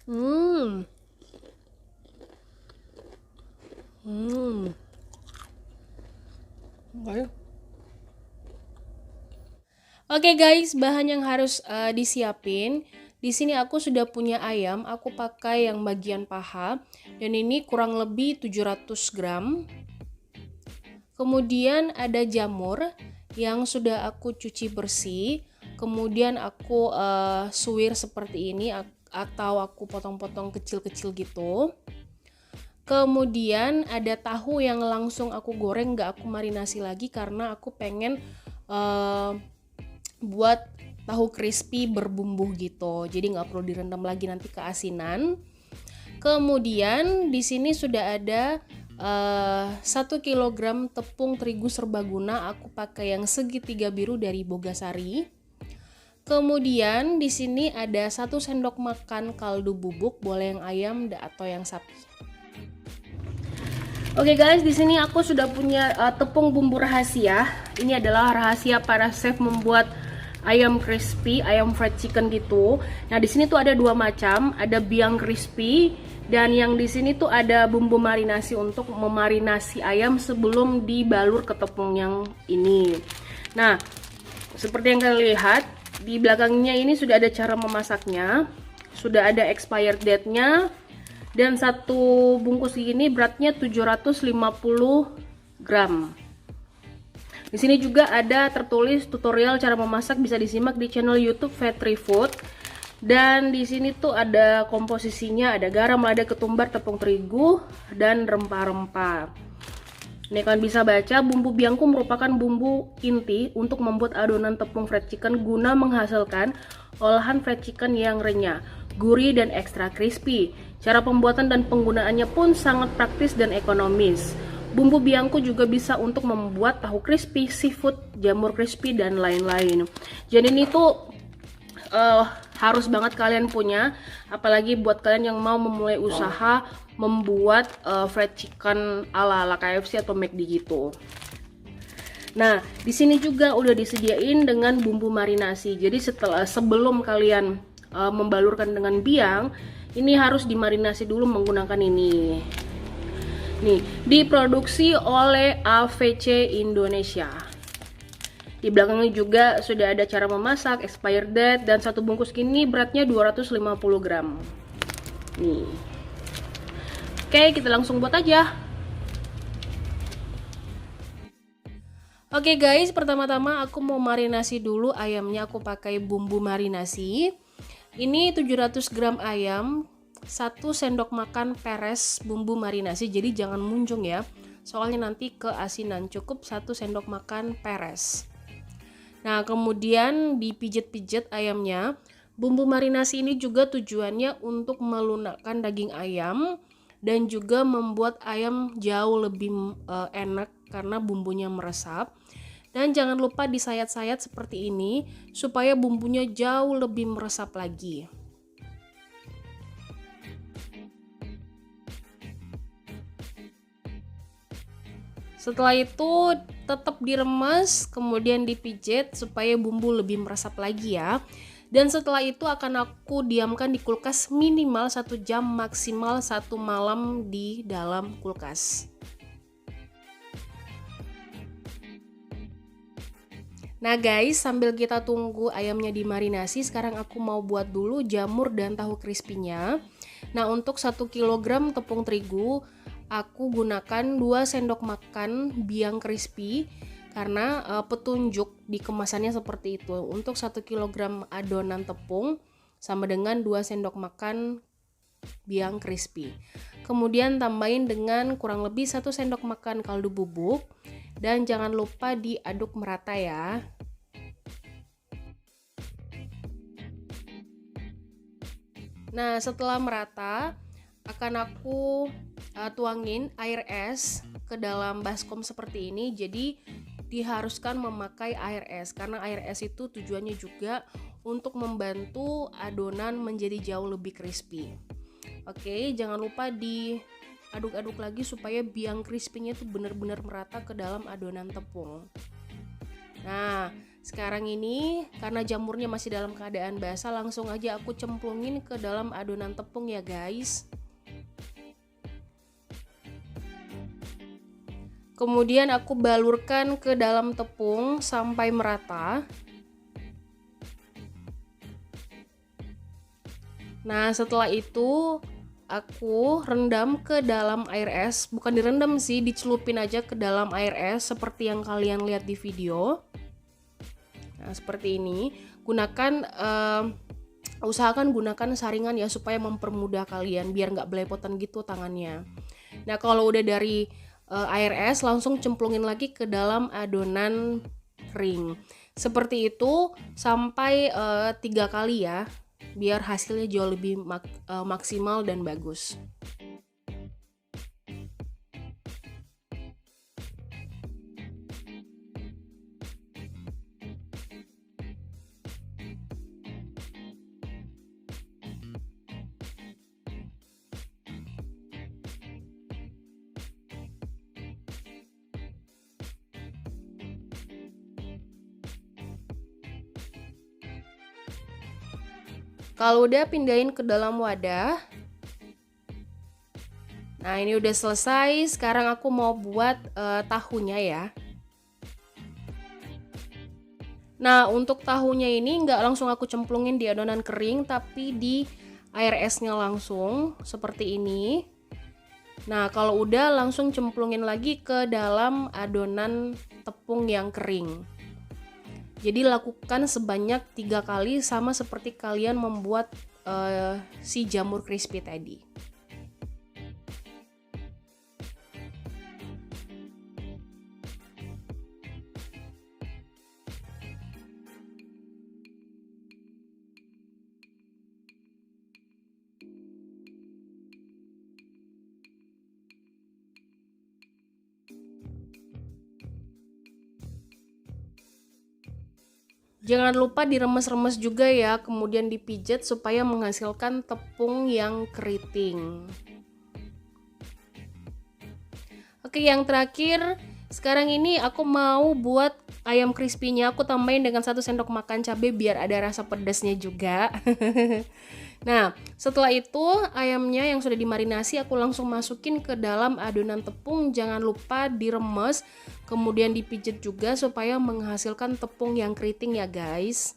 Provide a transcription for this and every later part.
Hmm. Hmm. Oke. Oke guys, bahan yang harus disiapin. Di sini aku sudah punya ayam, aku pakai yang bagian paha dan ini kurang lebih 700 gram. Kemudian ada jamur yang sudah aku cuci bersih. Kemudian aku suwir seperti ini atau aku potong-potong kecil-kecil gitu. Kemudian ada tahu yang langsung aku goreng, gak aku marinasi lagi karena aku pengen uh, buat tahu crispy berbumbu gitu. Jadi nggak perlu direndam lagi nanti keasinan. Kemudian di sini sudah ada 1 kilogram tepung terigu serbaguna. Aku pakai yang segitiga biru dari Bogasari. Kemudian di sini ada 1 sendok makan kaldu bubuk, boleh yang ayam atau yang sapi. Oke guys, di sini aku sudah punya tepung bumbu rahasia. Ini adalah rahasia para chef membuat ayam crispy, ayam fried chicken gitu. Nah, di sini tuh ada 2 macam, ada biang crispy dan yang di sini tuh ada bumbu marinasi untuk memarinasi ayam sebelum dibalur ke tepung yang ini. Nah, seperti yang kalian lihat, di belakangnya ini sudah ada cara memasaknya, sudah ada expired date-nya. Dan satu bungkus ini beratnya 750 gram. Di sini juga ada tertulis tutorial cara memasak, bisa disimak di channel YouTube Vetri Food. Dan di sini tuh ada komposisinya, ada garam, lada, ketumbar, tepung terigu, dan rempah-rempah. Ini kalian bisa baca, bumbu biangku merupakan bumbu inti untuk membuat adonan tepung fried chicken guna menghasilkan olahan fried chicken yang renyah, gurih, dan ekstra crispy. Cara pembuatan dan penggunaannya pun sangat praktis dan ekonomis. Bumbu biangku juga bisa untuk membuat tahu crispy, seafood, jamur crispy, dan lain-lain. Jadi ini tuh harus banget kalian punya, apalagi buat kalian yang mau memulai usaha membuat fried chicken ala-ala KFC atau McD gitu. Nah, di sini juga udah disediain dengan bumbu marinasi. Jadi sebelum kalian membalurkan dengan biang, ini harus dimarinasi dulu menggunakan ini. Nih, diproduksi oleh AVC Indonesia. Di belakangnya juga sudah ada cara memasak, expired date, dan satu bungkus gini beratnya 250 gram. Nih. Oke, kita langsung buat aja. Oke guys, pertama-tama aku mau marinasi dulu ayamnya. Aku pakai bumbu marinasi. Ini 700 gram ayam, 1 sendok makan peres bumbu marinasi. Jadi jangan munjung ya, soalnya nanti keasinan. Cukup 1 sendok makan peres. Nah, kemudian dipijit-pijit ayamnya. Bumbu marinasi ini juga tujuannya untuk melunakkan daging ayam dan juga membuat ayam jauh lebih enak karena bumbunya meresap. Dan jangan lupa disayat-sayat seperti ini supaya bumbunya jauh lebih meresap lagi. Setelah itu tetap diremes, kemudian dipijit supaya bumbu lebih meresap lagi ya. Dan setelah itu akan aku diamkan di kulkas minimal 1 jam, maksimal 1 malam di dalam kulkas. Nah guys, sambil kita tunggu ayamnya dimarinasi, sekarang aku mau buat dulu jamur dan tahu crispy-nya. Nah, untuk 1 kilogram tepung terigu, aku gunakan 2 sendok makan biang crispy karena petunjuk di kemasannya seperti itu. Untuk 1 kilogram adonan tepung sama dengan 2 sendok makan biang crispy. Kemudian tambahin dengan kurang lebih 1 sendok makan kaldu bubuk. Dan jangan lupa diaduk merata ya. Nah, setelah merata akan aku tuangin air es ke dalam baskom seperti ini. Jadi diharuskan memakai air es karena air es itu tujuannya juga untuk membantu adonan menjadi jauh lebih crispy. Oke, jangan lupa diaduk-aduk lagi supaya biang crispy-nya itu benar-benar merata ke dalam adonan tepung. Nah, Sekarang ini karena jamurnya masih dalam keadaan basah, langsung aja aku cemplungin ke dalam adonan tepung ya guys. Kemudian aku balurkan ke dalam tepung sampai merata. Nah, setelah itu aku rendam ke dalam air es. Bukan direndam sih, dicelupin aja ke dalam air es seperti yang kalian lihat di video. Nah, seperti ini. Usahakan gunakan saringan ya supaya mempermudah kalian biar nggak belepotan gitu tangannya. Nah, kalau udah dari air es, langsung cemplungin lagi ke dalam adonan kering. Seperti itu sampai 3 kali ya, biar hasilnya jauh lebih maksimal dan bagus. Kalau udah, pindahin ke dalam wadah. Nah, ini udah selesai. Sekarang aku mau buat tahunya ya. Nah, untuk tahunya ini nggak langsung aku cemplungin di adonan kering, tapi di air esnya langsung seperti ini. Nah, kalau udah, langsung cemplungin lagi ke dalam adonan tepung yang kering. Jadi lakukan sebanyak 3 kali, sama seperti kalian membuat si jamur crispy tadi. Jangan lupa diremes-remes juga ya, kemudian dipijat supaya menghasilkan tepung yang keriting. Oke, yang terakhir, sekarang ini aku mau buat ayam crispy-nya. Aku tambahin dengan 1 sendok makan cabai biar ada rasa pedasnya juga. Nah, setelah itu ayamnya yang sudah dimarinasi aku langsung masukin ke dalam adonan tepung. Jangan lupa diremes, kemudian dipijit juga supaya menghasilkan tepung yang keriting ya guys.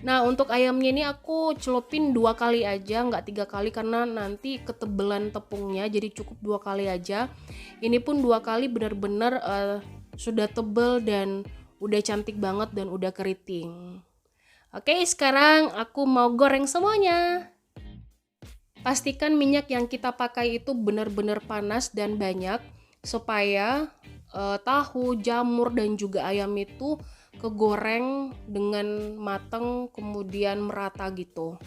Nah, untuk ayamnya ini aku celupin 2 kali aja, nggak 3 kali karena nanti ketebalan tepungnya, jadi cukup 2 kali aja. Ini pun 2 kali benar-benar sudah tebal dan udah cantik banget dan udah keriting. Oke, sekarang aku mau goreng semuanya. Pastikan minyak yang kita pakai itu benar-benar panas dan banyak supaya tahu, jamur dan juga ayam itu kegoreng dengan matang kemudian merata gitu.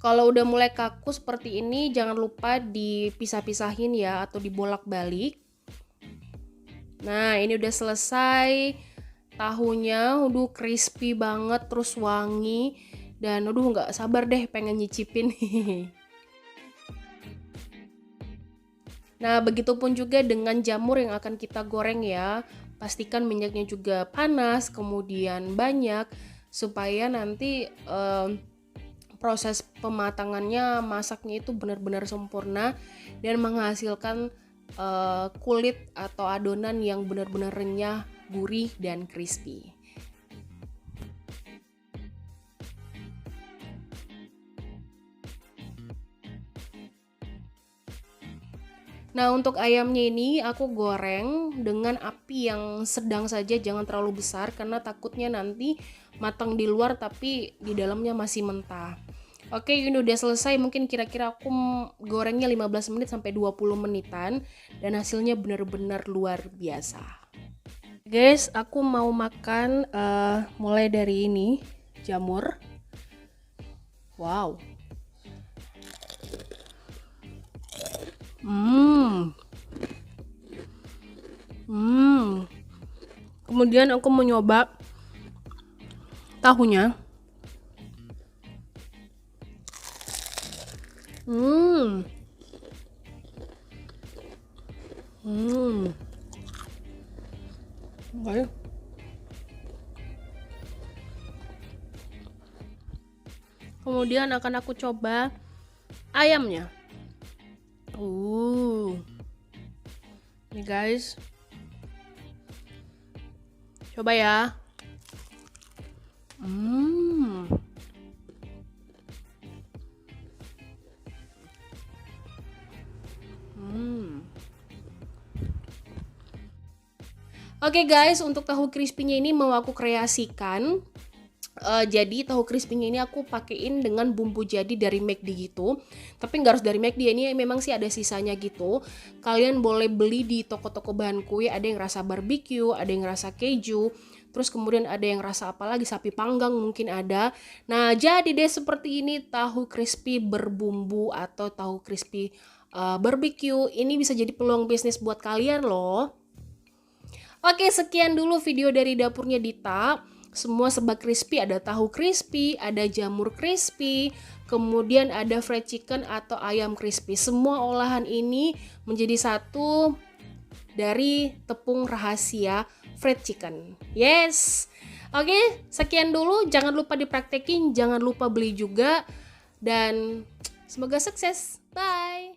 Kalau udah mulai kaku seperti ini, jangan lupa dipisah-pisahin ya atau dibolak-balik. Nah, ini udah selesai. Tahunya udah crispy banget, terus wangi, dan nggak sabar deh pengen nyicipin. Nah, begitupun juga dengan jamur yang akan kita goreng ya. Pastikan minyaknya juga panas, kemudian banyak, supaya nanti proses pematangannya, masaknya itu benar-benar sempurna dan menghasilkan kulit atau adonan yang benar-benar renyah, gurih dan crispy. Nah, untuk ayamnya ini aku goreng dengan api yang sedang saja, jangan terlalu besar karena takutnya nanti matang di luar tapi di dalamnya masih mentah. Oke, ini udah selesai. Mungkin kira-kira aku gorengnya 15 menit sampai 20 menitan dan hasilnya benar-benar luar biasa. Guys, aku mau makan mulai dari ini, jamur. Wow. Kemudian aku mau nyoba tahunya. Oke. Kemudian akan aku coba ayamnya. Nih guys. Coba ya. Oke guys, untuk tahu crispy-nya ini mau aku kreasikan. Jadi tahu crispy-nya ini aku pakein dengan bumbu jadi dari McD gitu. Tapi nggak harus dari McD, ini memang sih ada sisanya gitu. Kalian boleh beli di toko-toko bahan kue, ada yang rasa barbecue, ada yang rasa keju. Terus kemudian ada yang rasa apa lagi, sapi panggang mungkin ada. Nah jadi deh seperti ini tahu crispy berbumbu atau tahu crispy barbecue. Ini bisa jadi peluang bisnis buat kalian loh. Oke, sekian dulu video dari dapurnya Dita. Semua serba crispy, ada tahu crispy, ada jamur crispy, kemudian ada fried chicken atau ayam crispy. Semua olahan ini menjadi satu dari tepung rahasia fried chicken. Yes. Oke, sekian dulu. Jangan lupa dipraktekin, jangan lupa beli juga. Dan semoga sukses. Bye.